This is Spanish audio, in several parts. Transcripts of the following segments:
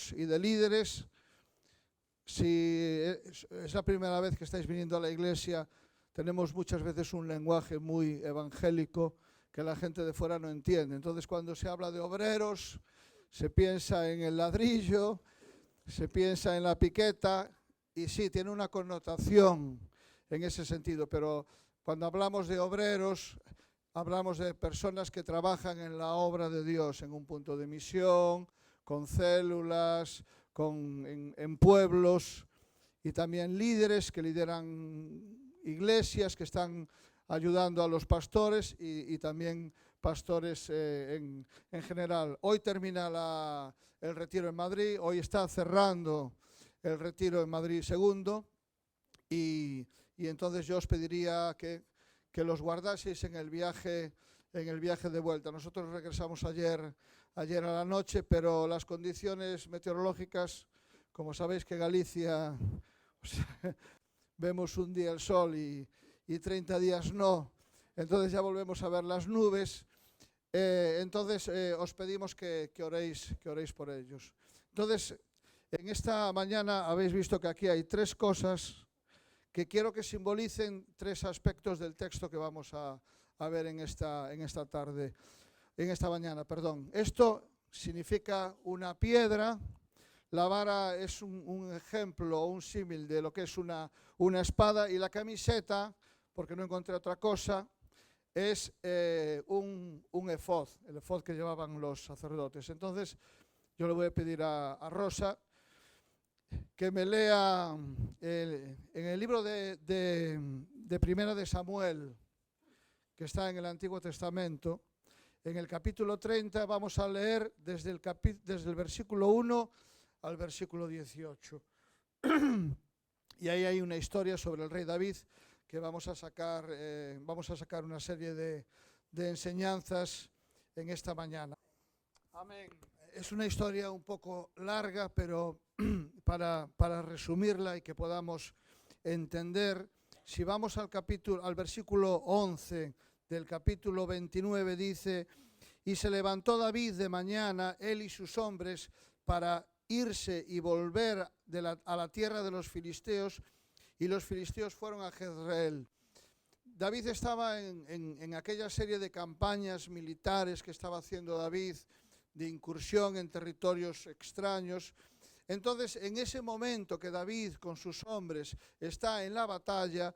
obreros y de líderes. Si es la primera vez que estáis viniendo a la iglesia, tenemos muchas veces un lenguaje muy evangélico que la gente de fuera no entiende. Entonces, cuando se habla de obreros, se piensa en el ladrillo, se piensa en la piqueta, y sí, tiene una connotación en ese sentido, pero cuando hablamos de obreros, hablamos de personas que trabajan en la obra de Dios, en un punto de misión, con células, en pueblos, y también líderes que lideran iglesias, que están ayudando a los pastores y también pastores en general. Hoy termina el retiro en Madrid, hoy está cerrando el retiro en Madrid segundo, y entonces yo os pediría que los guardaseis en el viaje de vuelta. Nosotros regresamos ayer a la noche, pero las condiciones meteorológicas, como sabéis que Galicia, o sea, vemos un día el sol y 30 días no, entonces ya volvemos a ver las nubes. Entonces os pedimos que oréis por ellos. Entonces, en esta mañana habéis visto que aquí hay tres cosas que quiero que simbolicen tres aspectos del texto que vamos a ver en esta mañana. Esto significa una piedra. La vara es un ejemplo o un símil de lo que es una espada, y la camiseta, porque no encontré otra cosa, es un efod, el efod que llevaban los sacerdotes. Entonces, yo le voy a pedir a Rosa que me lea en el libro de Primera de Samuel, que está en el Antiguo Testamento, en el capítulo 30, vamos a leer desde el versículo 1 al versículo 18. Y ahí hay una historia sobre el rey David que vamos a sacar una serie de enseñanzas en esta mañana. Amén. Es una historia un poco larga, pero para resumirla y que podamos entender, si vamos al versículo 11 del capítulo 29, dice: y se levantó David de mañana, él y sus hombres, para irse y volver a la tierra de los filisteos, y los filisteos fueron a Jezreel. David estaba en aquella serie de campañas militares que estaba haciendo David, de incursión en territorios extraños. Entonces, en ese momento que David con sus hombres está en la batalla,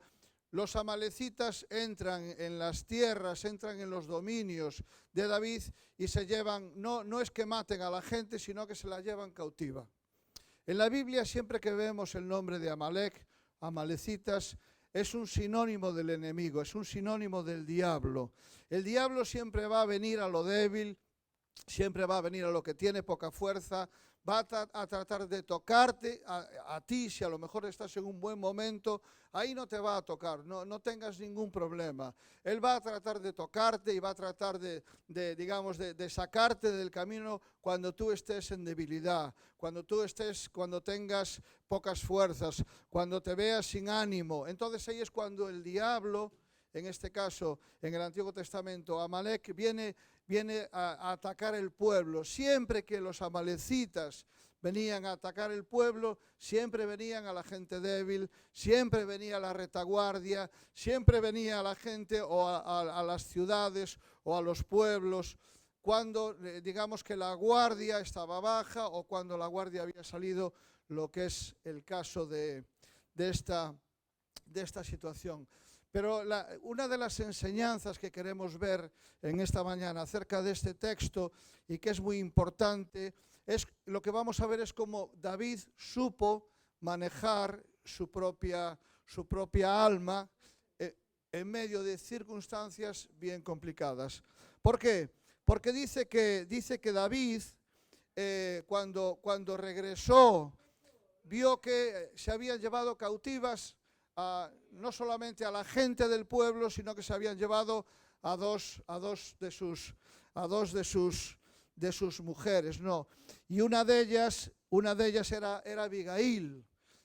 los amalecitas entran en las tierras, entran en los dominios de David y se llevan, no es que maten a la gente, sino que se la llevan cautiva. En la Biblia, siempre que vemos el nombre de Amalek, amalecitas, es un sinónimo del enemigo, es un sinónimo del diablo. El diablo siempre va a venir a lo débil, siempre va a venir a lo que tiene poca fuerza, va a tratar de tocarte a ti. Si a lo mejor estás en un buen momento, ahí no te va a tocar, no tengas ningún problema. Él va a tratar de tocarte y va a tratar de sacarte del camino cuando tú estés en debilidad, cuando tengas pocas fuerzas, cuando te veas sin ánimo. Entonces ahí es cuando el diablo, en este caso en el Antiguo Testamento, Amalek, viene a atacar el pueblo. Siempre que los amalecitas venían a atacar el pueblo, siempre venían a la gente débil, siempre venía la retaguardia, siempre venía a la gente o a las ciudades o a los pueblos, cuando digamos que la guardia estaba baja o cuando la guardia había salido, lo que es el caso de esta situación. Pero una de las enseñanzas que queremos ver en esta mañana acerca de este texto, y que es muy importante, es lo que vamos a ver es cómo David supo manejar su propia alma en medio de circunstancias bien complicadas. ¿Por qué? Porque dice que David, cuando regresó, vio que se habían llevado cautivas no solamente a la gente del pueblo, sino que se habían llevado a dos de sus mujeres, ¿no? Y una de ellas era Abigail.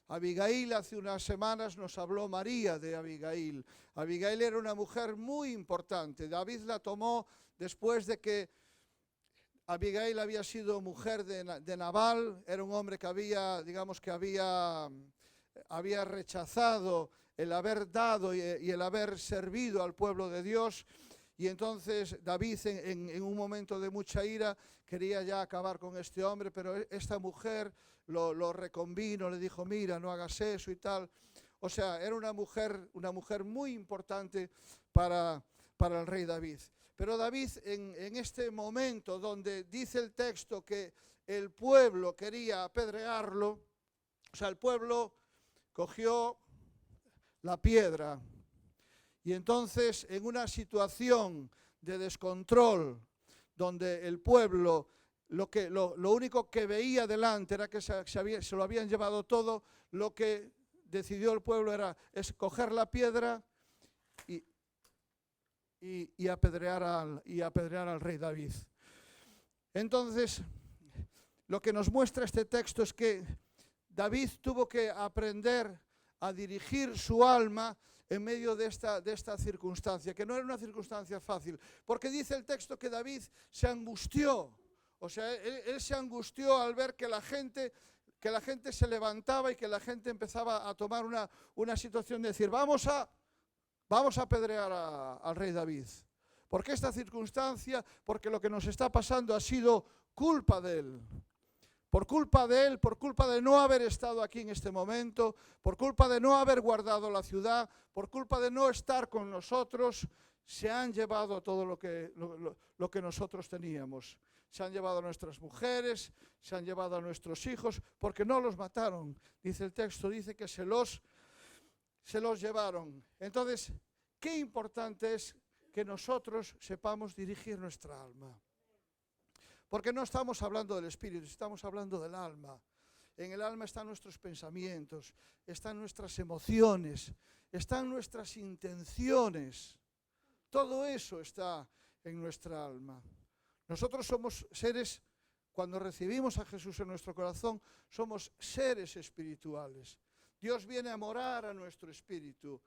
Abigail, hace unas semanas nos habló María de Abigail. Abigail era una mujer muy importante. David la tomó después de que Abigail había sido mujer de Nabal, era un hombre que había, digamos que había rechazado el haber dado y el haber servido al pueblo de Dios. Y entonces David, en un momento de mucha ira, quería ya acabar con este hombre, pero esta mujer lo reconvino, le dijo, mira, no hagas eso y tal. O sea, era una mujer muy importante para el rey David. Pero David, en este momento donde dice el texto que el pueblo quería apedrearlo, o sea, el pueblo cogió la piedra y entonces en una situación de descontrol donde el pueblo lo único que veía delante era que se lo habían llevado todo, lo que decidió el pueblo es coger la piedra y apedrear al rey David. Entonces, lo que nos muestra este texto es que David tuvo que aprender a dirigir su alma en medio de esta circunstancia, que no era una circunstancia fácil, porque dice el texto que David se angustió, o sea, él se angustió al ver que la gente se levantaba y que la gente empezaba a tomar una situación de decir, vamos a apedrear al rey David. ¿Por qué esta circunstancia? Porque lo que nos está pasando ha sido culpa de él. Por culpa de él, por culpa de no haber estado aquí en este momento, por culpa de no haber guardado la ciudad, por culpa de no estar con nosotros, se han llevado todo lo que nosotros teníamos. Se han llevado a nuestras mujeres, se han llevado a nuestros hijos, porque no los mataron. Dice el texto, dice que se los llevaron. Entonces, qué importante es que nosotros sepamos dirigir nuestra alma. Porque no estamos hablando del espíritu, estamos hablando del alma. En el alma están nuestros pensamientos, están nuestras emociones, están nuestras intenciones. Todo eso está en nuestra alma. Nosotros somos seres, cuando recibimos a Jesús en nuestro corazón, somos seres espirituales. Dios viene a morar a nuestro espíritu.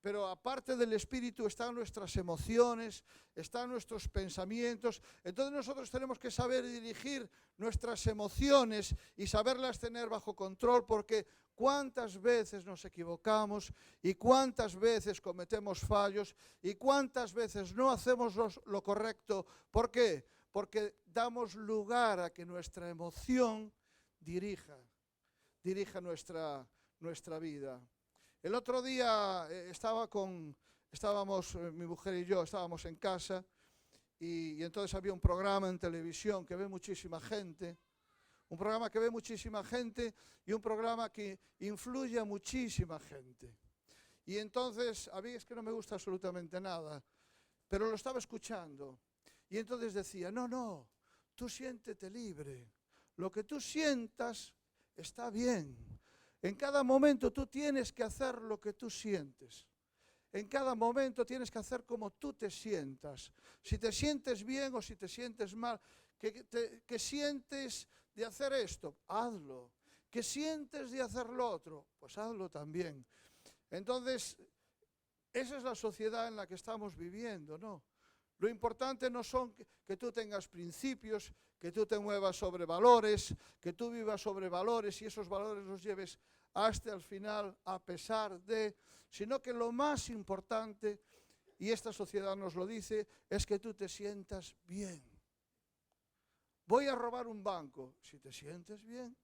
Pero aparte del espíritu están nuestras emociones, están nuestros pensamientos. Entonces nosotros tenemos que saber dirigir nuestras emociones y saberlas tener bajo control, porque cuántas veces nos equivocamos y cuántas veces cometemos fallos y cuántas veces no hacemos lo correcto. ¿Por qué? Porque damos lugar a que nuestra emoción dirija nuestra vida. El otro día estábamos, mi mujer y yo, estábamos en casa y entonces había un programa en televisión que ve muchísima gente, un programa que ve muchísima gente y un programa que influye a muchísima gente. Y entonces, a mí es que no me gusta absolutamente nada, pero lo estaba escuchando y entonces decía, no, tú siéntete libre, lo que tú sientas está bien. En cada momento tú tienes que hacer lo que tú sientes. En cada momento tienes que hacer como tú te sientas. Si te sientes bien o si te sientes mal, que sientes de hacer esto, hazlo. Que sientes de hacer lo otro, pues hazlo también. Entonces, esa es la sociedad en la que estamos viviendo, ¿no? Lo importante no son que tú tengas principios, que tú te muevas sobre valores, que tú vivas sobre valores y esos valores los lleves hasta el final a pesar de, sino que lo más importante, y esta sociedad nos lo dice, es que tú te sientas bien. Voy a robar un banco, si te sientes bien.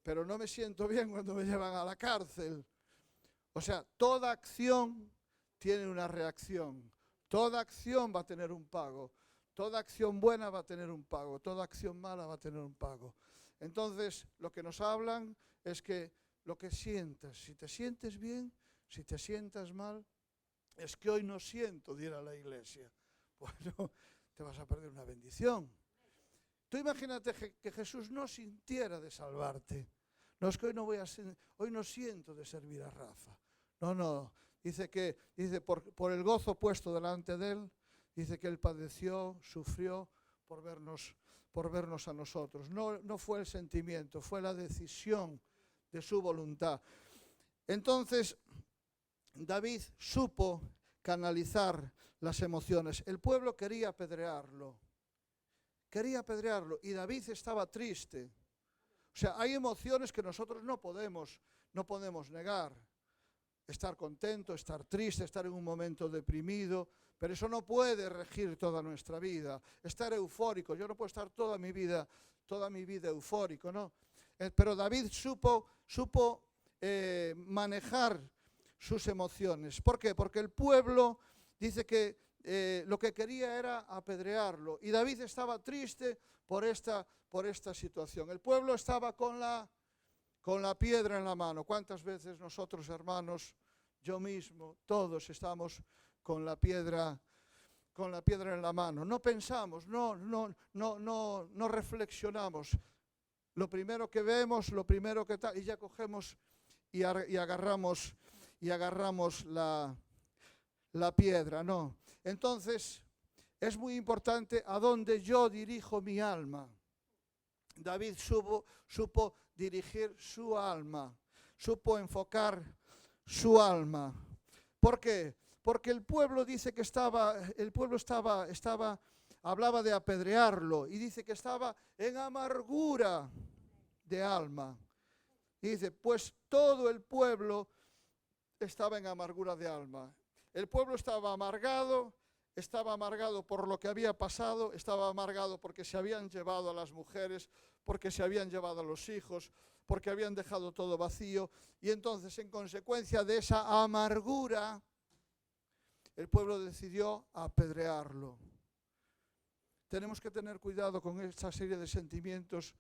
Pero no me siento bien cuando me llevan a la cárcel. O sea, toda acción tiene una reacción. Toda acción va a tener un pago. Toda acción buena va a tener un pago. Toda acción mala va a tener un pago. Entonces, lo que nos hablan es que lo que sientas, si te sientes bien, si te sientas mal, es que hoy no siento de ir a la iglesia. Bueno, te vas a perder una bendición. Tú imagínate que Jesús no sintiera de salvarte. No, es que hoy no siento de servir a Rafa. No. Dice por el gozo puesto delante de él, dice que él padeció, sufrió por vernos a nosotros. No fue el sentimiento, fue la decisión de su voluntad. Entonces, David supo canalizar las emociones. El pueblo quería apedrearlo. Quería apedrearlo y David estaba triste. O sea, hay emociones que nosotros no podemos negar. Estar contento, estar triste, estar en un momento deprimido, pero eso no puede regir toda nuestra vida. Estar eufórico, yo no puedo estar toda mi vida eufórico, ¿no? Pero David supo manejar sus emociones. ¿Por qué? Porque el pueblo dice que lo que quería era apedrearlo. Y David estaba triste por esta situación. El pueblo estaba con la piedra en la mano. ¿Cuántas veces nosotros, hermanos, yo mismo, todos estamos con la piedra en la mano? No pensamos, no reflexionamos. Lo primero que vemos, lo primero que tal, y ya cogemos y agarramos la piedra, ¿no? Entonces, es muy importante a dónde yo dirijo mi alma. David supo dirigir su alma, supo enfocar su alma. ¿Por qué? Porque el pueblo dice que hablaba de apedrearlo y dice que estaba en amargura de alma. Y dice, pues todo el pueblo estaba en amargura de alma. El pueblo estaba amargado por lo que había pasado, estaba amargado porque se habían llevado a las mujeres, porque se habían llevado a los hijos, porque habían dejado todo vacío. Y entonces, en consecuencia de esa amargura, el pueblo decidió apedrearlo. Tenemos que tener cuidado con esta serie de sentimientos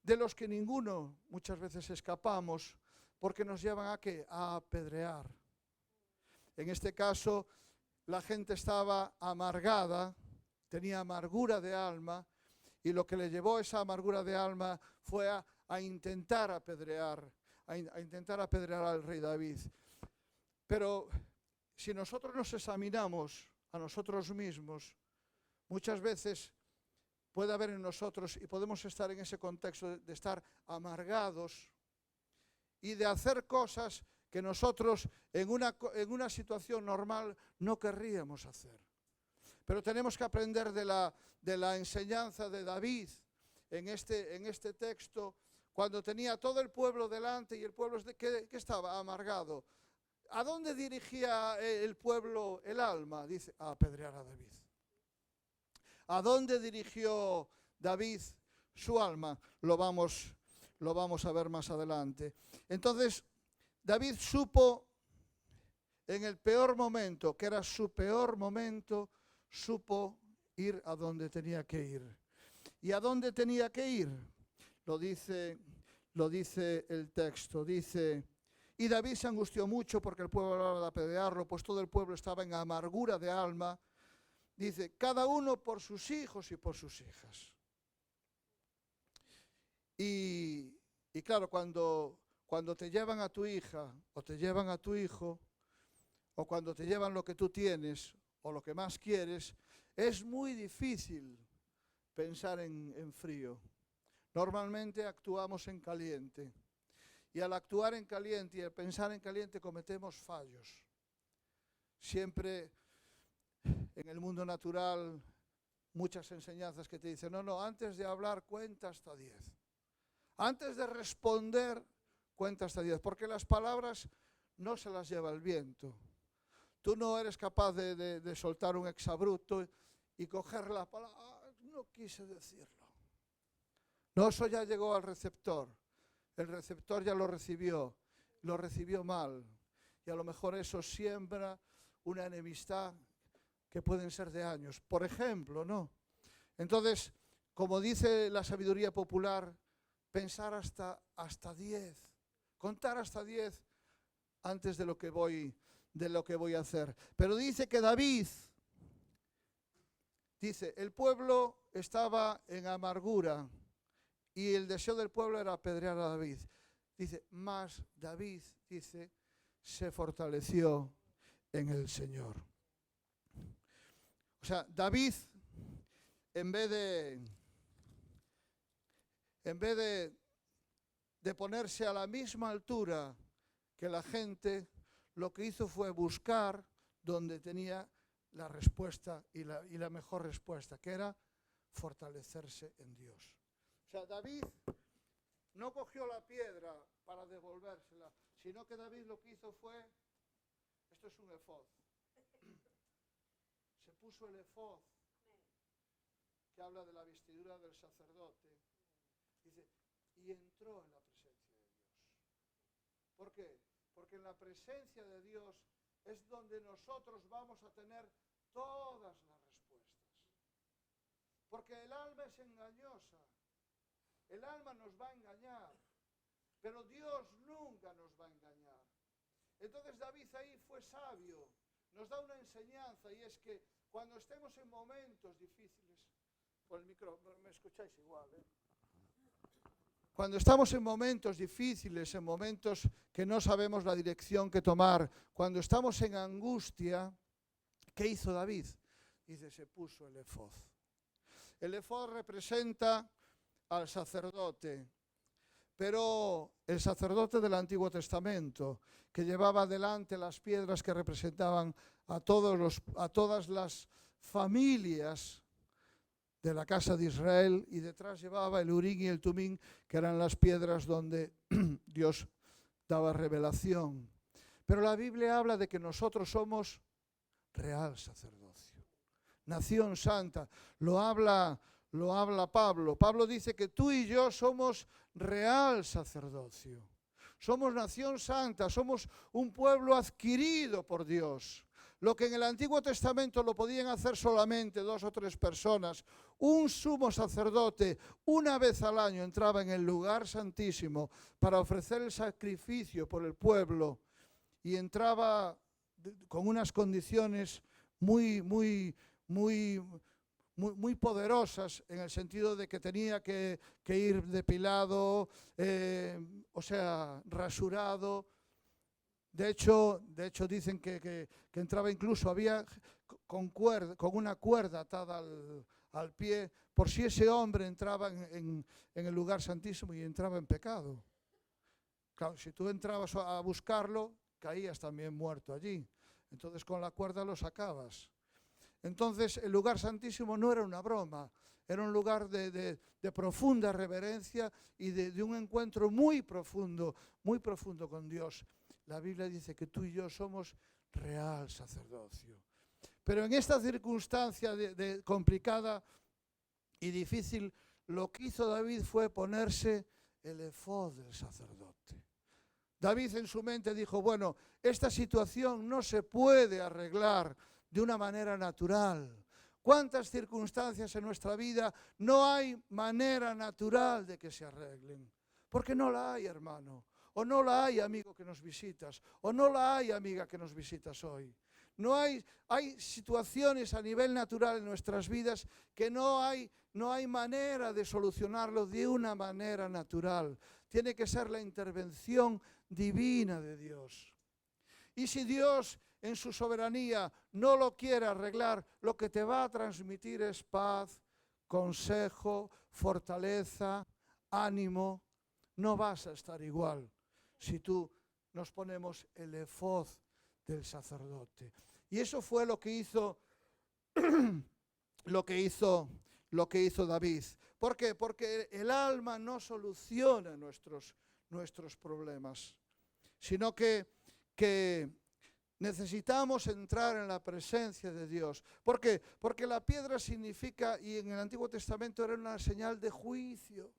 de los que ninguno muchas veces escapamos, porque nos llevan ¿a qué? A apedrear. En este caso, la gente estaba amargada, tenía amargura de alma, y lo que le llevó esa amargura de alma fue a intentar apedrear al rey David. Pero si nosotros nos examinamos a nosotros mismos, muchas veces puede haber en nosotros, y podemos estar en ese contexto de estar amargados y de hacer cosas que nosotros en una situación normal no querríamos hacer. Pero tenemos que aprender de la enseñanza de David en este texto, cuando tenía todo el pueblo delante y el pueblo que estaba amargado. ¿A dónde dirigía el pueblo el alma? Dice, a apedrear a David. ¿A dónde dirigió David su alma? Lo vamos a ver más adelante. Entonces, David supo, en el peor momento, que era su peor momento, supo ir a donde tenía que ir. ¿Y a dónde tenía que ir? Lo dice el texto. Dice, y David se angustió mucho porque el pueblo hablaba de apedrearlo, pues todo el pueblo estaba en amargura de alma. Dice, cada uno por sus hijos y por sus hijas. Y claro, cuando te llevan a tu hija o te llevan a tu hijo, o cuando te llevan lo que tú tienes o lo que más quieres, es muy difícil pensar en frío. Normalmente actuamos en caliente. Y al actuar en caliente y al pensar en caliente cometemos fallos. Siempre en el mundo natural, muchas enseñanzas que te dicen, no, antes de hablar cuenta hasta 10. Antes de responder, cuenta hasta 10, porque las palabras no se las lleva el viento. Tú no eres capaz de soltar un exabrupto y coger la palabra, no quise decirlo. No, eso ya llegó al receptor. El receptor ya lo recibió mal. Y a lo mejor eso siembra una enemistad que pueden ser de años. Por ejemplo, ¿no? Entonces, como dice la sabiduría popular, pensar hasta 10, contar hasta 10 antes de lo que voy a hacer. Pero dice que David, dice, el pueblo estaba en amargura y el deseo del pueblo era apedrear a David. Dice, mas David, dice, se fortaleció en el Señor. O sea, David, en vez de ponerse a la misma altura que la gente, lo que hizo fue buscar donde tenía la respuesta y la mejor respuesta, que era fortalecerse en Dios. O sea, David no cogió la piedra para devolvérsela, sino que David lo que hizo fue, esto es un efod, se puso el efod, que habla de la vestidura del sacerdote, dice, y entró en la presencia de Dios. ¿Por qué? Porque en la presencia de Dios es donde nosotros vamos a tener todas las respuestas. Porque el alma es engañosa. El alma nos va a engañar, pero Dios nunca nos va a engañar. Entonces David ahí fue sabio, nos da una enseñanza, y es que cuando estemos en momentos difíciles, por el micrófono, me escucháis igual, ¿eh? Cuando estamos en momentos difíciles, en momentos que no sabemos la dirección que tomar, cuando estamos en angustia, ¿qué hizo David? Dice, se puso el efod. El efod representa al sacerdote, pero el sacerdote del Antiguo Testamento, que llevaba delante las piedras que representaban a todas las familias de la casa de Israel, y detrás llevaba el Urim y el Tumim, que eran las piedras donde Dios daba revelación. Pero la Biblia habla de que nosotros somos real sacerdocio, nación santa. Lo habla Pablo. Pablo dice que tú y yo somos real sacerdocio. Somos nación santa, somos un pueblo adquirido por Dios. Lo que en el Antiguo Testamento lo podían hacer solamente 2 o 3 personas, un sumo sacerdote una vez al año entraba en el lugar santísimo para ofrecer el sacrificio por el pueblo, y entraba con unas condiciones muy poderosas, en el sentido de que tenía que ir depilado, rasurado. De hecho dicen que entraba incluso, había con una cuerda atada al pie, por si ese hombre entraba en el lugar santísimo y entraba en pecado. Claro, si tú entrabas a buscarlo, caías también muerto allí. Entonces con la cuerda lo sacabas. Entonces el lugar santísimo no era una broma, era un lugar de profunda reverencia y de un encuentro muy profundo con Dios. La Biblia dice que tú y yo somos real sacerdocio. Pero en esta circunstancia complicada y difícil, lo que hizo David fue ponerse el efod del sacerdote. David en su mente dijo, bueno, esta situación no se puede arreglar de una manera natural. ¿Cuántas circunstancias en nuestra vida no hay manera natural de que se arreglen? Porque no la hay, hermano. O no la hay, amigo que nos visitas. O no la hay, amiga que nos visitas hoy. Hay situaciones a nivel natural en nuestras vidas que no hay manera de solucionarlo de una manera natural. Tiene que ser la intervención divina de Dios. Y si Dios en su soberanía no lo quiere arreglar, lo que te va a transmitir es paz, consejo, fortaleza, ánimo. No vas a estar igual si tú nos ponemos el efod del sacerdote. Y eso fue lo que hizo David. ¿Por qué? Porque el alma no soluciona nuestros problemas, sino que necesitamos entrar en la presencia de Dios. ¿Por qué? Porque la piedra significa, y en el Antiguo Testamento era una señal de juicio.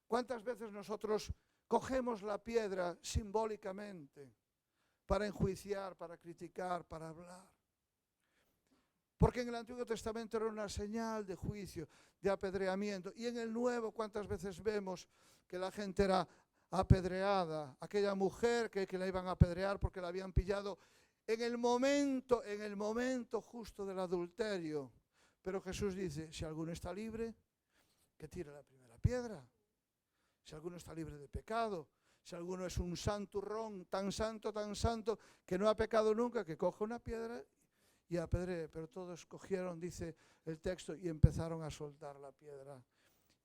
¿Cuántas veces nosotros cogemos la piedra simbólicamente para enjuiciar, para criticar, para hablar? Porque en el Antiguo Testamento era una señal de juicio, de apedreamiento. Y en el Nuevo, ¿cuántas veces vemos que la gente era apedreada? Aquella mujer que la iban a apedrear porque la habían pillado en el momento justo del adulterio. Pero Jesús dice, si alguno está libre, que tire la primera piedra. Si alguno está libre de pecado, si alguno es un santurrón tan santo, que no ha pecado nunca, que coja una piedra y apedree. Pero todos cogieron, dice el texto, y empezaron a soltar la piedra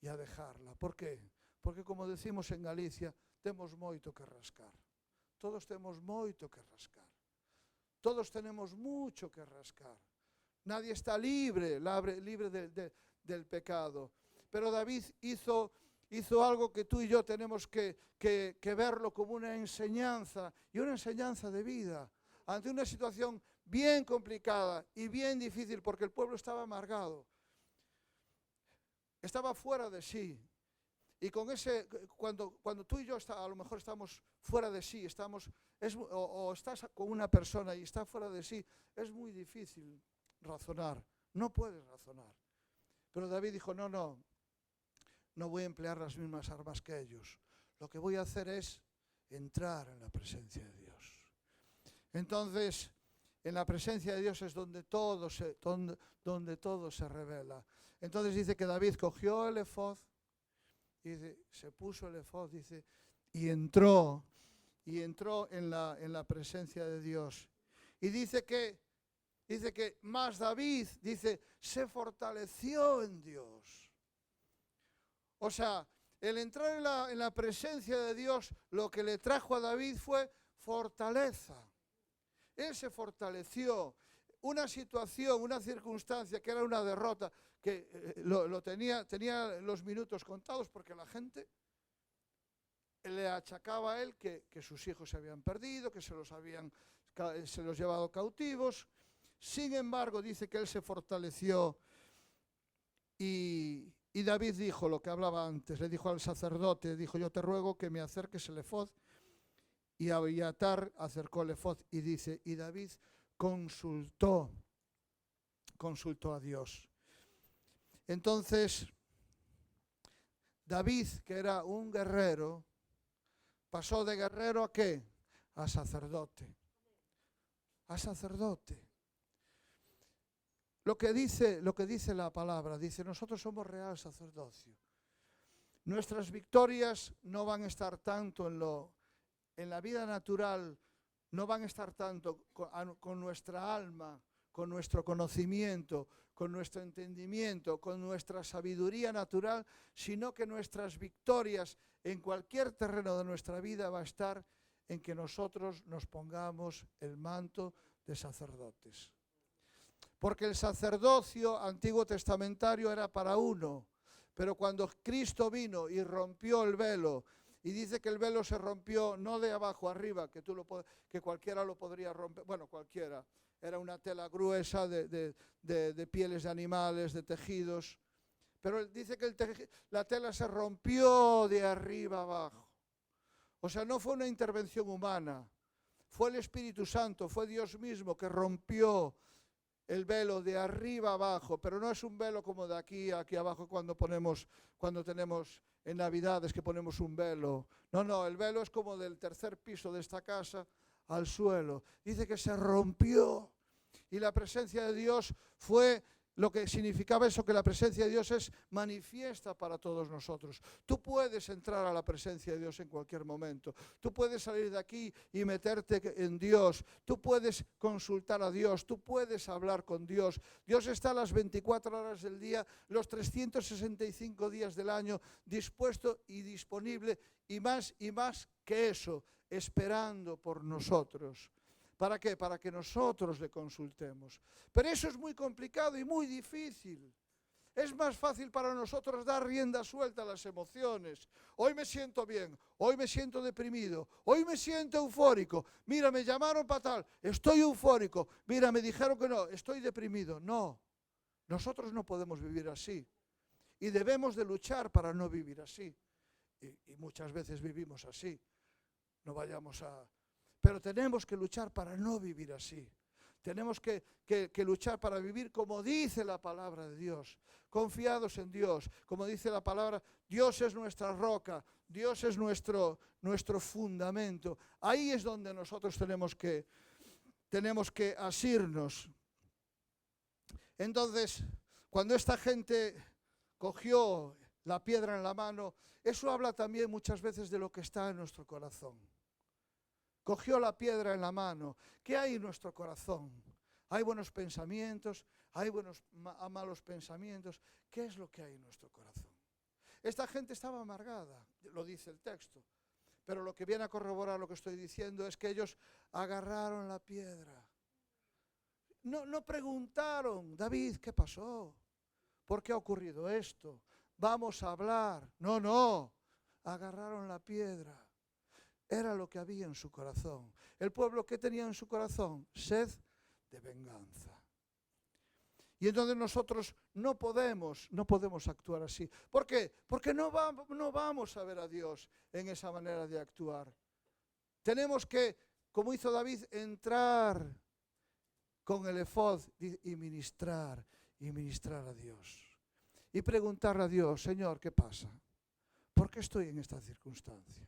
y a dejarla. ¿Por qué? Porque, como decimos en Galicia, temos moito que rascar. Todos temos moito que rascar. Todos tenemos mucho que rascar. Nadie está libre del pecado. Pero David hizo algo que tú y yo tenemos que verlo como una enseñanza, y una enseñanza de vida, ante una situación bien complicada y bien difícil, porque el pueblo estaba amargado, estaba fuera de sí. Y con cuando tú y yo a lo mejor estamos fuera de sí, o estás con una persona y está fuera de sí, es muy difícil razonar, no puedes razonar. Pero David dijo, no voy a emplear las mismas armas que ellos. Lo que voy a hacer es entrar en la presencia de Dios. Entonces, en la presencia de Dios es donde todo se revela. Entonces dice que David cogió el efod, dice, se puso el efod, dice, y entró en la presencia de Dios. Y dice que más David, dice, se fortaleció en Dios. O sea, el entrar en la presencia de Dios, lo que le trajo a David fue fortaleza. Él se fortaleció. Una situación, una circunstancia que era una derrota, que tenía los minutos contados, porque la gente le achacaba a él que sus hijos se habían perdido, que se los llevado cautivos. Sin embargo, dice que él se fortaleció y David dijo lo que hablaba antes, le dijo al sacerdote, dijo, yo te ruego que me acerques el efod, y Abiatar acercó el efod, y dice, y David consultó a Dios. Entonces, David, que era un guerrero, pasó de guerrero ¿a qué? A sacerdote. A sacerdote. Lo que dice la palabra, dice, nosotros somos real sacerdocio. Nuestras victorias no van a estar tanto en la vida natural, no van a estar tanto con nuestra alma, con nuestro conocimiento, con nuestro entendimiento, con nuestra sabiduría natural, sino que nuestras victorias en cualquier terreno de nuestra vida va a estar en que nosotros nos pongamos el manto de sacerdotes. Porque el sacerdocio antiguo testamentario era para uno, pero cuando Cristo vino y rompió el velo, y dice que el velo se rompió no de abajo arriba, que cualquiera lo podría romper, bueno, cualquiera, era una tela gruesa de pieles de animales, de tejidos, pero dice que la tela se rompió de arriba abajo. O sea, no fue una intervención humana, fue el Espíritu Santo, fue Dios mismo que rompió el velo de arriba abajo, pero no es un velo como de aquí abajo cuando tenemos en Navidades que ponemos un velo. No, el velo es como del tercer piso de esta casa al suelo. Dice que se rompió y la presencia de Dios fue lo que significaba eso, que la presencia de Dios es manifiesta para todos nosotros. Tú puedes entrar a la presencia de Dios en cualquier momento. Tú puedes salir de aquí y meterte en Dios. Tú puedes consultar a Dios. Tú puedes hablar con Dios. Dios está a las 24 horas del día, los 365 días del año, dispuesto y disponible, y más que eso, esperando por nosotros. ¿Para qué? Para que nosotros le consultemos. Pero eso es muy complicado y muy difícil. Es más fácil para nosotros dar rienda suelta a las emociones. Hoy me siento bien, hoy me siento deprimido, hoy me siento eufórico. Mira, me llamaron para tal, estoy eufórico. Mira, me dijeron que no, estoy deprimido. No, nosotros no podemos vivir así. Y debemos de luchar para no vivir así. Y muchas veces vivimos así. No vayamos a... Pero tenemos que luchar para no vivir así. Tenemos que luchar para vivir como dice la palabra de Dios, confiados en Dios. Como dice la palabra, Dios es nuestra roca, Dios es nuestro fundamento. Ahí es donde nosotros tenemos que asirnos. Entonces, cuando esta gente cogió la piedra en la mano, eso habla también muchas veces de lo que está en nuestro corazón. Cogió la piedra en la mano. ¿Qué hay en nuestro corazón? Hay buenos pensamientos, hay malos pensamientos. ¿Qué es lo que hay en nuestro corazón? Esta gente estaba amargada, lo dice el texto. Pero lo que viene a corroborar lo que estoy diciendo es que ellos agarraron la piedra. no preguntaron, David, ¿qué pasó? ¿Por qué ha ocurrido esto? Vamos a hablar. No, agarraron la piedra. Era lo que había en su corazón. El pueblo, ¿qué tenía en su corazón? Sed de venganza. Y entonces nosotros no podemos actuar así. ¿Por qué? Porque no vamos a ver a Dios en esa manera de actuar. Tenemos que, como hizo David, entrar con el efod y ministrar a Dios. Y preguntarle a Dios, Señor, ¿qué pasa? ¿Por qué estoy en esta circunstancia?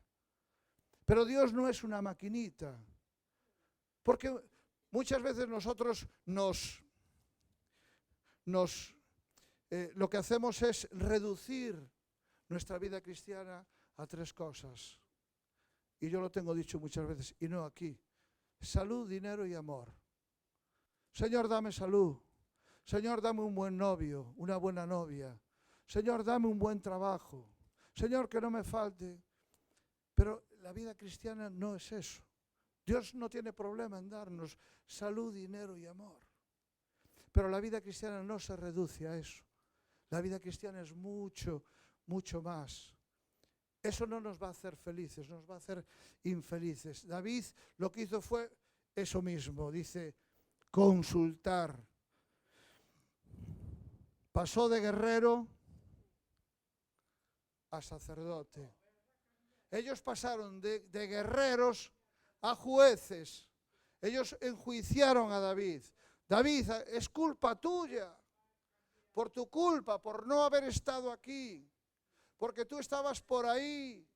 Pero Dios no es una maquinita. Porque muchas veces nosotros lo que hacemos es reducir nuestra vida cristiana a 3 cosas. Y yo lo tengo dicho muchas veces, y no aquí. Salud, dinero y amor. Señor, dame salud. Señor, dame un buen novio, una buena novia. Señor, dame un buen trabajo. Señor, que no me falte. Pero la vida cristiana no es eso. Dios no tiene problema en darnos salud, dinero y amor. Pero la vida cristiana no se reduce a eso. La vida cristiana es mucho, mucho más. Eso no nos va a hacer felices, nos va a hacer infelices. David lo que hizo fue eso mismo, dice, consultar. Pasó de guerrero a sacerdote. Ellos pasaron de guerreros a jueces. Ellos enjuiciaron a David. David, es culpa tuya, por tu culpa, por no haber estado aquí, porque tú estabas por ahí.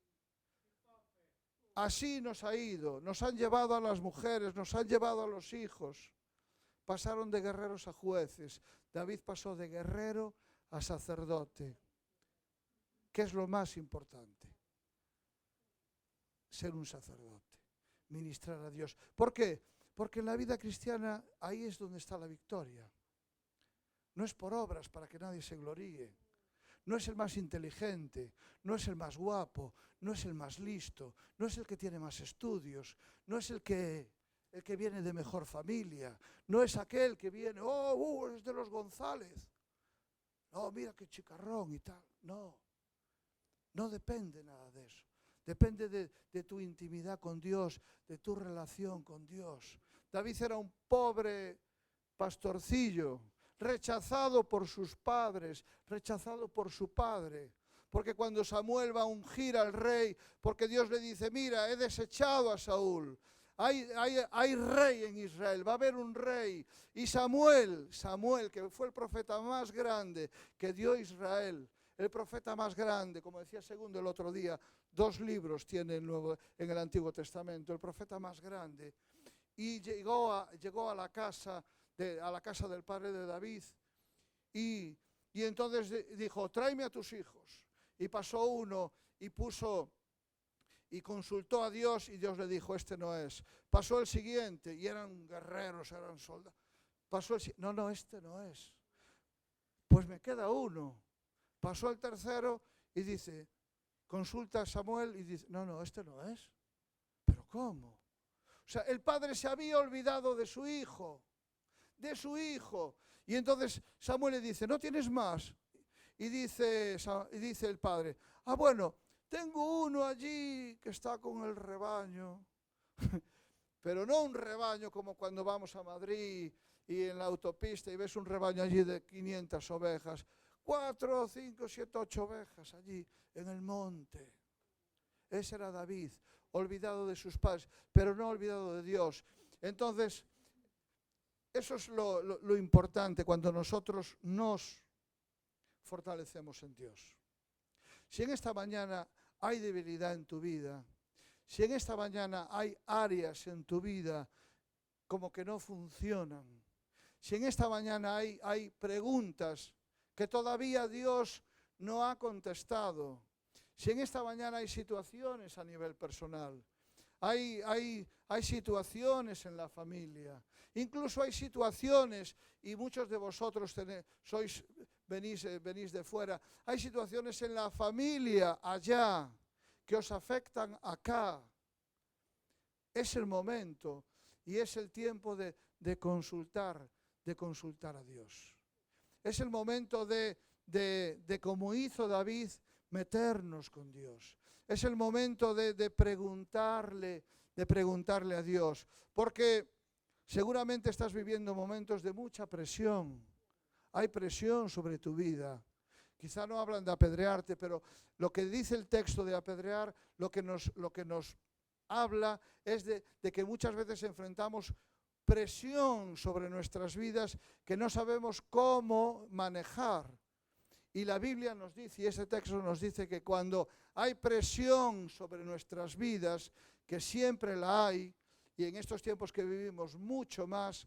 Así nos ha ido, nos han llevado a las mujeres, nos han llevado a los hijos. Pasaron de guerreros a jueces. David pasó de guerrero a sacerdote. ¿Qué es lo más importante? Ser un sacerdote, ministrar a Dios. ¿Por qué? Porque en la vida cristiana ahí es donde está la victoria. No es por obras para que nadie se gloríe. No es el más inteligente, no es el más guapo, no es el más listo, no es el que tiene más estudios, no es el que viene de mejor familia, no es aquel que viene, es de los González. No, mira qué chicarrón y tal. No depende nada de eso. Depende de tu intimidad con Dios, de tu relación con Dios. David era un pobre pastorcillo, rechazado por sus padres, rechazado por su padre. Porque cuando Samuel va a ungir al rey, porque Dios le dice, mira, he desechado a Saúl. Hay rey en Israel, va a haber un rey. Y Samuel, que fue el profeta más grande que dio Israel, el profeta más grande, como decía Segundo el otro día, 2 libros tiene en el Antiguo Testamento, el profeta más grande. Y llegó a la casa del padre de David y entonces dijo, tráeme a tus hijos. Y pasó uno y consultó a Dios y Dios le dijo, este no es. Pasó el siguiente y eran guerreros, eran soldados. Pasó el siguiente, no, este no es. Pues me queda uno. Pasó el tercero y dice, consulta a Samuel y dice, no, este no es. ¿Pero cómo? O sea, el padre se había olvidado de su hijo. Y entonces Samuel le dice, ¿no tienes más? Y dice el padre, bueno, tengo uno allí que está con el rebaño. Pero no un rebaño como cuando vamos a Madrid y en la autopista y ves un rebaño allí de 500 ovejas. 4, 5, 7, 8 ovejas allí en el monte. Ese era David, olvidado de sus padres, pero no olvidado de Dios. Entonces, eso es lo importante cuando nosotros nos fortalecemos en Dios. Si en esta mañana hay debilidad en tu vida, si en esta mañana hay áreas en tu vida como que no funcionan, si en esta mañana hay preguntas que todavía Dios no ha contestado, si en esta mañana hay situaciones a nivel personal, hay situaciones en la familia, incluso hay situaciones, y muchos de vosotros venís de fuera, hay situaciones en la familia allá que os afectan acá. Es el momento y es el tiempo de consultar, de consultar a Dios. Es el momento de como hizo David, meternos con Dios. Es el momento de preguntarle a Dios. Porque seguramente estás viviendo momentos de mucha presión. Hay presión sobre tu vida. Quizá no hablan de apedrearte, pero lo que dice el texto de apedrear, lo que nos habla es de que muchas veces enfrentamos presión sobre nuestras vidas que no sabemos cómo manejar. Y la Biblia nos dice, y ese texto nos dice que cuando hay presión sobre nuestras vidas, que siempre la hay, y en estos tiempos que vivimos mucho más,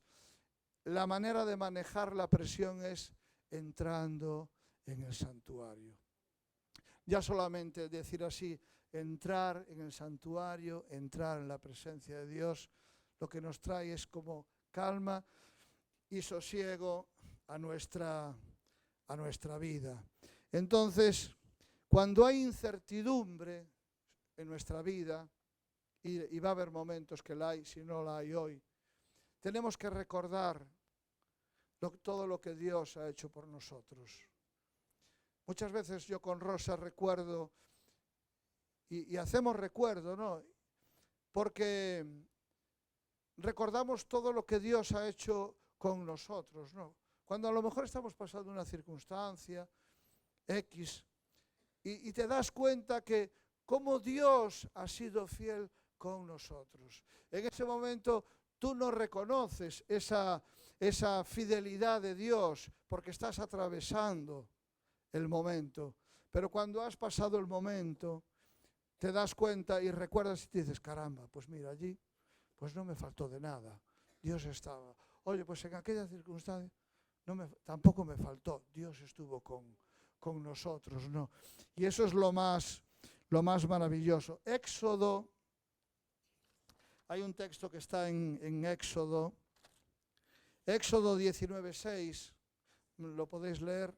la manera de manejar la presión es entrando en el santuario. Ya solamente decir así, entrar en el santuario, entrar en la presencia de Dios, lo que nos trae es como calma y sosiego a nuestra vida. Entonces, cuando hay incertidumbre en nuestra vida, y va a haber momentos que la hay, si no la hay hoy, tenemos que recordar todo lo que Dios ha hecho por nosotros. Muchas veces yo con Rosa recuerdo, y hacemos recuerdo, ¿no? Porque recordamos todo lo que Dios ha hecho con nosotros, ¿no? Cuando a lo mejor estamos pasando una circunstancia X y te das cuenta que cómo Dios ha sido fiel con nosotros. En ese momento tú no reconoces esa fidelidad de Dios porque estás atravesando el momento. Pero cuando has pasado el momento, te das cuenta y recuerdas y te dices, caramba, pues mira, allí pues no me faltó de nada. Dios estaba. Oye, pues en aquella circunstancia tampoco me faltó. Dios estuvo con nosotros, ¿no? Y eso es lo más maravilloso. Éxodo, hay un texto que está en Éxodo 19:6, lo podéis leer.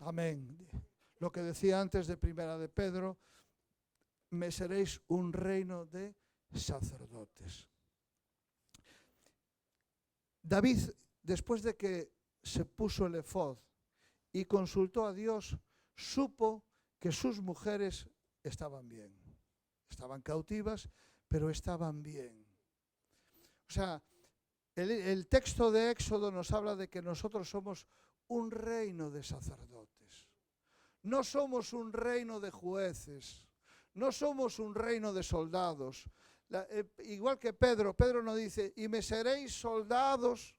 Amén. Lo que decía antes de Primera de Pedro, me seréis un reino de sacerdotes. David, después de que se puso el efod y consultó a Dios, supo que sus mujeres estaban bien. Estaban cautivas, pero estaban bien. O sea, el texto de Éxodo nos habla de que nosotros somos un reino de sacerdotes. No somos un reino de jueces. No somos un reino de soldados. Igual que Pedro no dice, y me seréis soldados,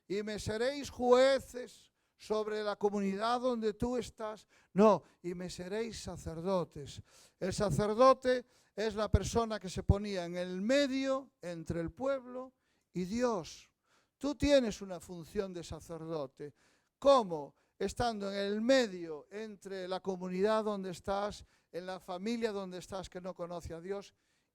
y me seréis jueces sobre la comunidad donde tú estás. No, y me seréis sacerdotes. El sacerdote es la persona que se ponía en el medio entre el pueblo y Dios. Tú tienes una función de sacerdote. ¿Cómo? Estando en el medio entre la comunidad donde estás, en la familia donde estás que no conoce a Dios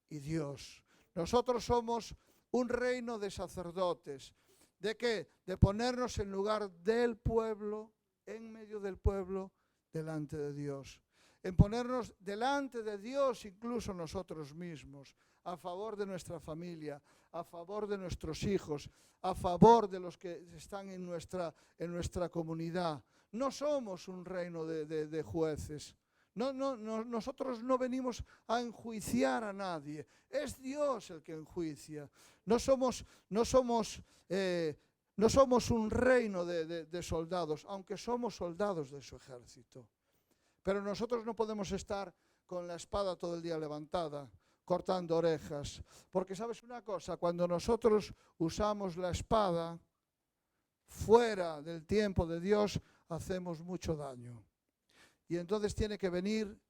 y Dios. Nosotros somos un reino de sacerdotes. ¿De qué? De ponernos en lugar del pueblo, en medio del pueblo, delante de Dios. En ponernos delante de Dios incluso nosotros mismos, a favor de nuestra familia, a favor de nuestros hijos, a favor de los que están en nuestra comunidad. No somos un reino de jueces. Nosotros no venimos a enjuiciar a nadie. Es Dios el que enjuicia. No somos un reino de soldados, aunque somos soldados de su ejército. Pero nosotros no podemos estar con la espada todo el día levantada, cortando orejas. Porque ¿sabes una cosa? Cuando nosotros usamos la espada fuera del tiempo de Dios, hacemos mucho daño. Y entonces tiene que venir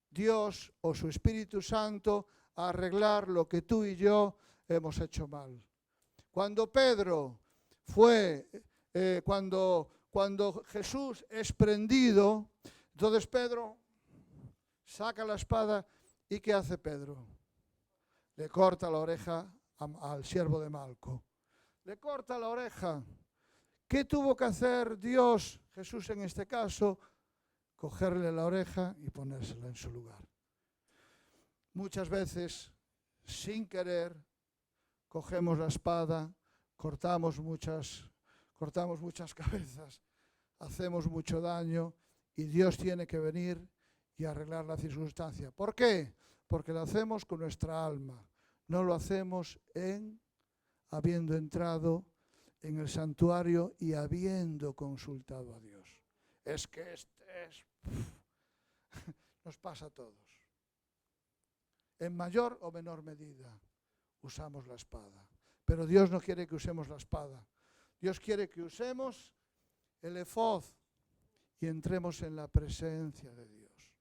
Dios o su Espíritu Santo a arreglar lo que tú y yo hemos hecho mal. Cuando Pedro fue, cuando Jesús es prendido, entonces Pedro saca la espada y ¿qué hace Pedro? Le corta la oreja al siervo de Malco. Le corta la oreja. ¿Qué tuvo que hacer Dios, Jesús en este caso? Cogerle la oreja y ponérsela en su lugar. Muchas veces, sin querer, cogemos la espada, cortamos muchas cabezas, hacemos mucho daño y Dios tiene que venir y arreglar la circunstancia. ¿Por qué? Porque lo hacemos con nuestra alma, no lo hacemos habiendo entrado en el santuario y habiendo consultado a Dios. Es que nos pasa a todos. En mayor o menor medida usamos la espada. Pero Dios no quiere que usemos la espada. Dios quiere que usemos el efod y entremos en la presencia de Dios,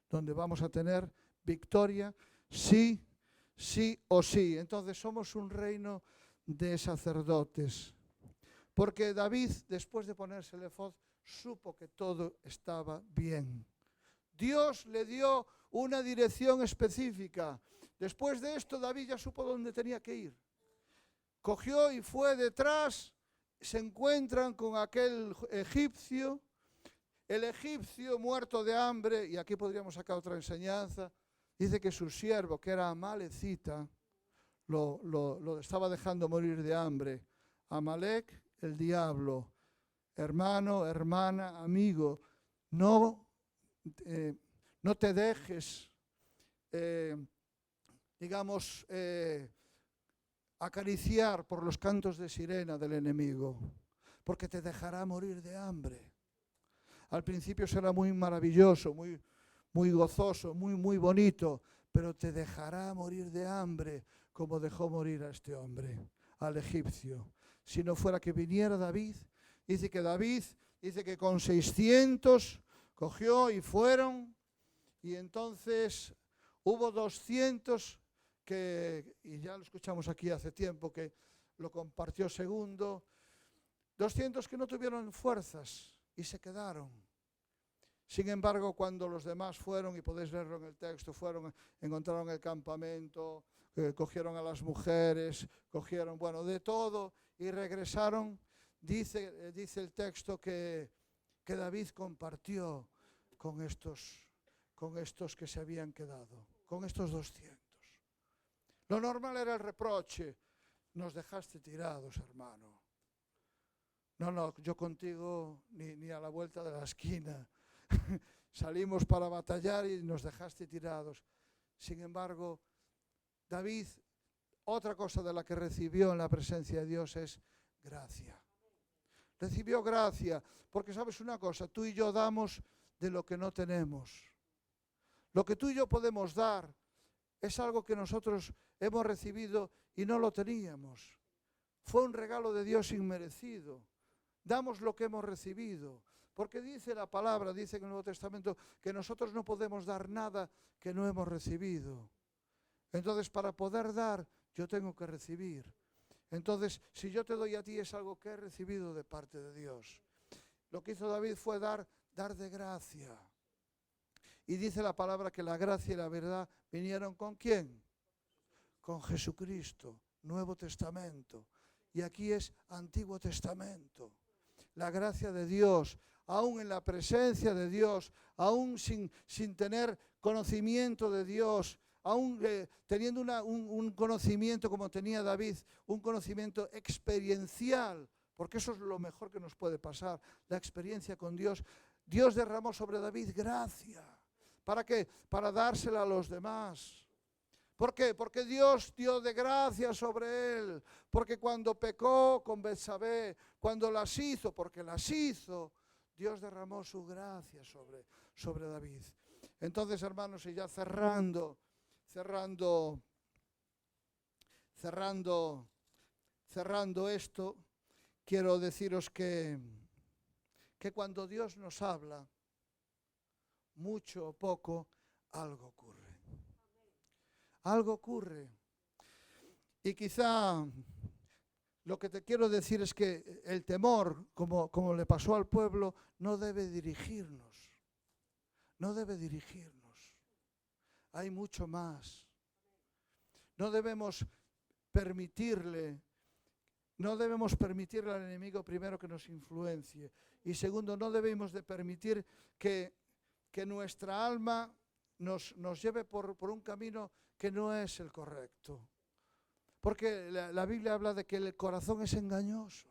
donde vamos a tener victoria, sí o sí. Entonces somos un reino de sacerdotes. Porque David, después de ponerse el efod, supo que todo estaba bien. Dios le dio una dirección específica. Después de esto, David ya supo dónde tenía que ir. Cogió y fue detrás, se encuentran con aquel egipcio, el egipcio muerto de hambre, y aquí podríamos sacar otra enseñanza. Dice que su siervo, que era Amalecita, lo estaba dejando morir de hambre. Amalec, el diablo, hermano, hermana, amigo, no te dejes, acariciar por los cantos de sirena del enemigo, porque te dejará morir de hambre. Al principio será muy maravilloso, muy gozoso, muy bonito, pero te dejará morir de hambre, como dejó morir a este hombre, al egipcio. Si no fuera que viniera David, dice que con 600 cogió y fueron, y entonces hubo 200 y ya lo escuchamos aquí hace tiempo, que lo compartió Segundo, 200 que no tuvieron fuerzas y se quedaron. Sin embargo, cuando los demás fueron, y podéis leerlo en el texto, encontraron el campamento, cogieron a las mujeres, cogieron, de todo, y regresaron. Dice el texto que David compartió con estos que se habían quedado, con estos 200. Lo normal era el reproche. Nos dejaste tirados, hermano. No, yo contigo ni a la vuelta de la esquina. Salimos para batallar y nos dejaste tirados. Sin embargo, David, otra cosa de la que recibió en la presencia de Dios es gracia. Recibió gracia, porque sabes una cosa, tú y yo damos de lo que no tenemos. Lo que tú y yo podemos dar es algo que nosotros hemos recibido y no lo teníamos. Fue un regalo de Dios inmerecido. Damos lo que hemos recibido. Porque dice la palabra, dice en el Nuevo Testamento, que nosotros no podemos dar nada que no hemos recibido. Entonces, para poder dar, yo tengo que recibir. Entonces, si yo te doy a ti, es algo que he recibido de parte de Dios. Lo que hizo David fue dar de gracia. Y dice la palabra que la gracia y la verdad vinieron ¿con quién? Con Jesucristo, Nuevo Testamento. Y aquí es Antiguo Testamento. La gracia de Dios, aún en la presencia de Dios, aún sin tener conocimiento de Dios, aún teniendo un conocimiento como tenía David, un conocimiento experiencial, porque eso es lo mejor que nos puede pasar, la experiencia con Dios. Dios derramó sobre David gracia. ¿Para qué? Para dársela a los demás. ¿Por qué? Porque Dios dio de gracia sobre él. Porque cuando pecó con Betsabé, cuando las hizo, porque las hizo, Dios derramó su gracia sobre David. Entonces, hermanos, y ya cerrando esto, quiero deciros que cuando Dios nos habla, mucho o poco, algo ocurre. Algo ocurre. Y quizá lo que te quiero decir es que el temor, como le pasó al pueblo, no debe dirigirnos. No debe dirigirnos. Hay mucho más. No debemos permitirle No debemos permitir al enemigo, primero, que nos influencie. Y segundo, no debemos de permitir que nuestra alma nos lleve por un camino que no es el correcto. Porque la Biblia habla de que el corazón es engañoso.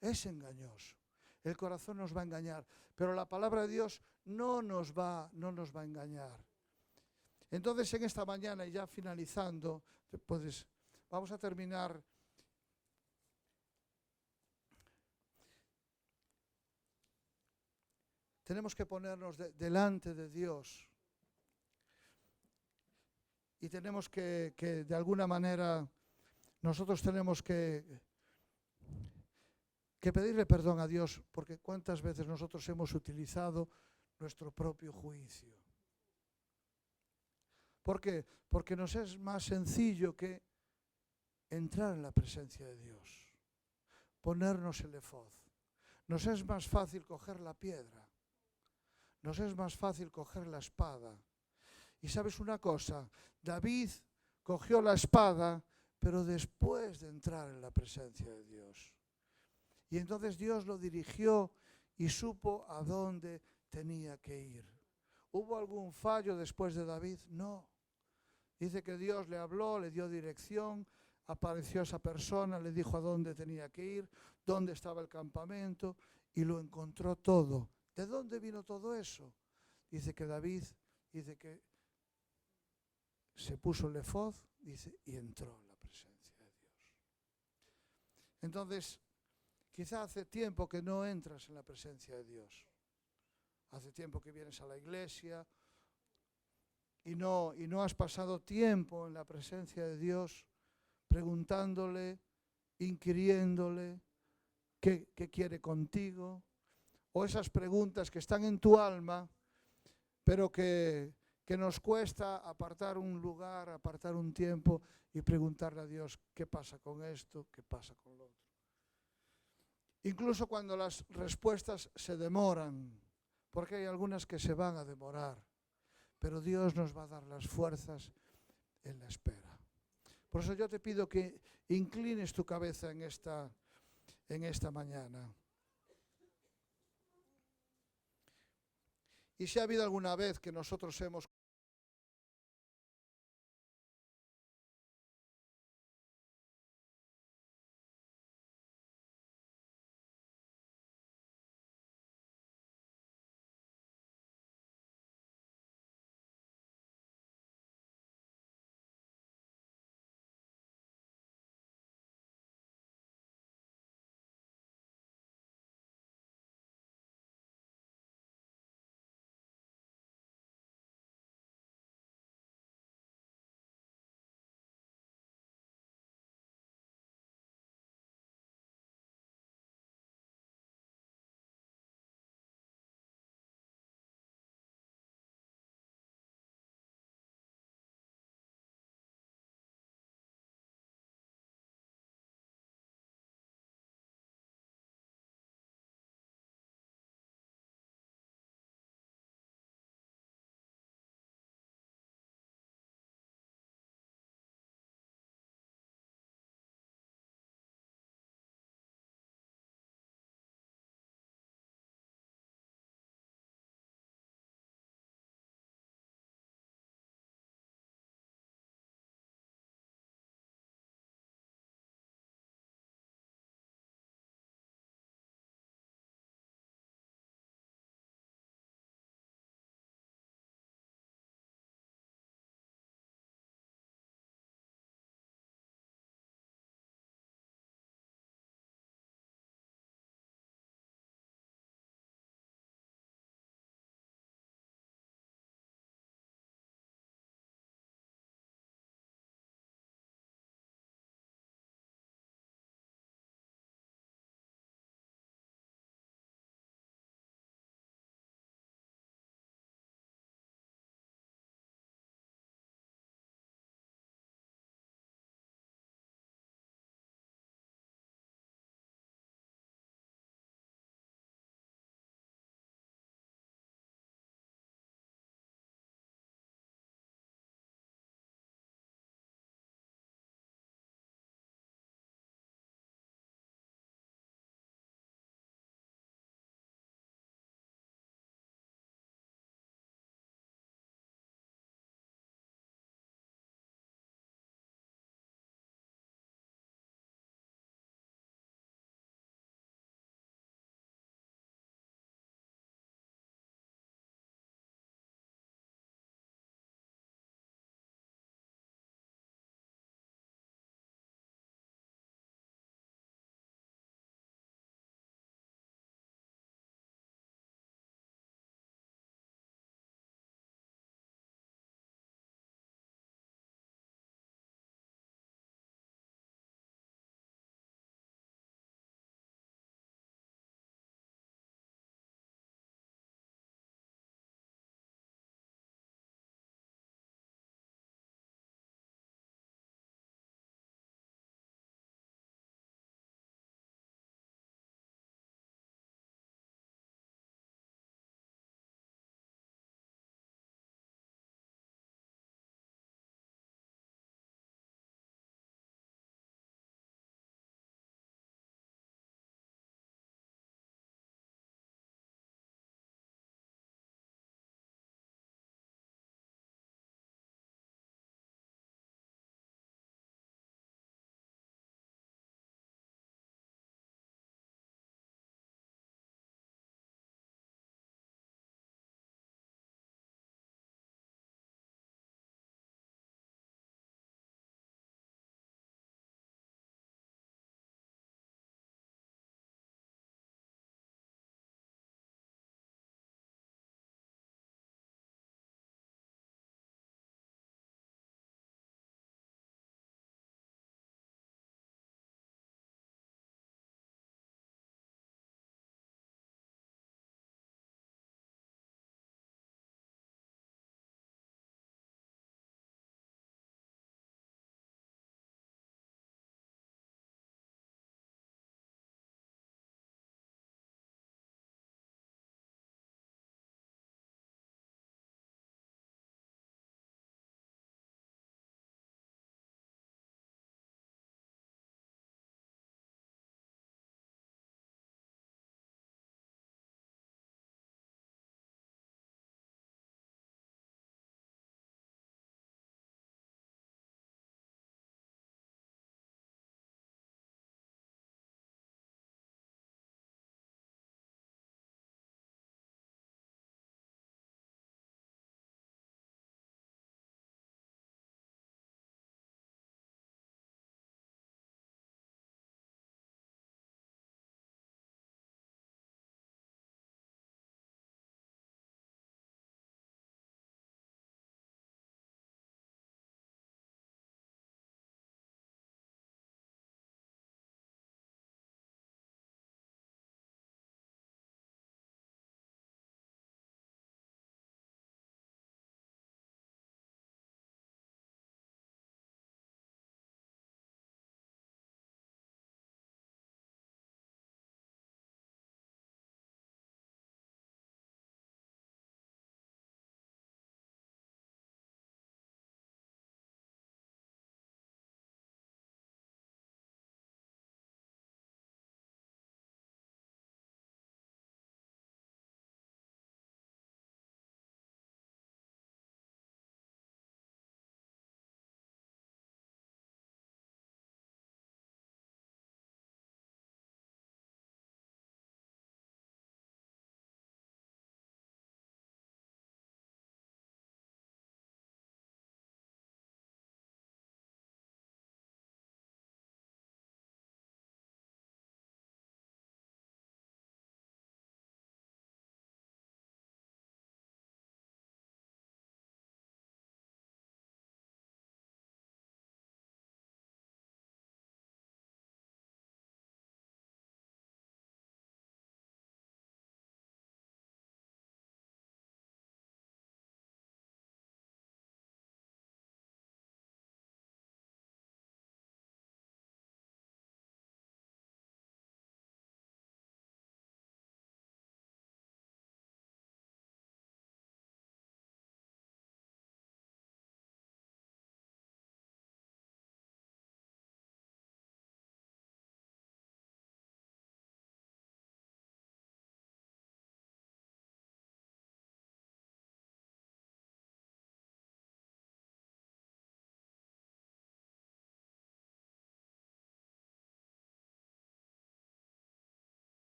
Es engañoso. El corazón nos va a engañar. Pero la palabra de Dios no nos va a engañar. Entonces, en esta mañana, y ya finalizando, pues, vamos a terminar. Tenemos que ponernos delante de Dios. Y tenemos que de alguna manera, nosotros tenemos que pedirle perdón a Dios, porque cuántas veces nosotros hemos utilizado nuestro propio juicio. ¿Por qué? Porque nos es más sencillo que entrar en la presencia de Dios, ponernos el efod. Nos es más fácil coger la piedra, nos es más fácil coger la espada. Y sabes una cosa, David cogió la espada, pero después de entrar en la presencia de Dios. Y entonces Dios lo dirigió y supo a dónde tenía que ir. ¿Hubo algún fallo después de David? No. Dice que Dios le habló, le dio dirección, apareció esa persona, le dijo a dónde tenía que ir, dónde estaba el campamento, y lo encontró todo. ¿De dónde vino todo eso? Dice que David, dice que se puso el efod, dice, y entró en la presencia de Dios. Entonces, quizá hace tiempo que no entras en la presencia de Dios. Hace tiempo que vienes a la iglesia y no has pasado tiempo en la presencia de Dios preguntándole, inquiriéndole qué quiere contigo, o esas preguntas que están en tu alma, pero que nos cuesta apartar un lugar, apartar un tiempo y preguntarle a Dios qué pasa con esto, qué pasa con lo otro. Incluso cuando las respuestas se demoran, porque hay algunas que se van a demorar, pero Dios nos va a dar las fuerzas en la espera. Por eso yo te pido que inclines tu cabeza en esta mañana. Y si ha habido alguna vez que nosotros hemos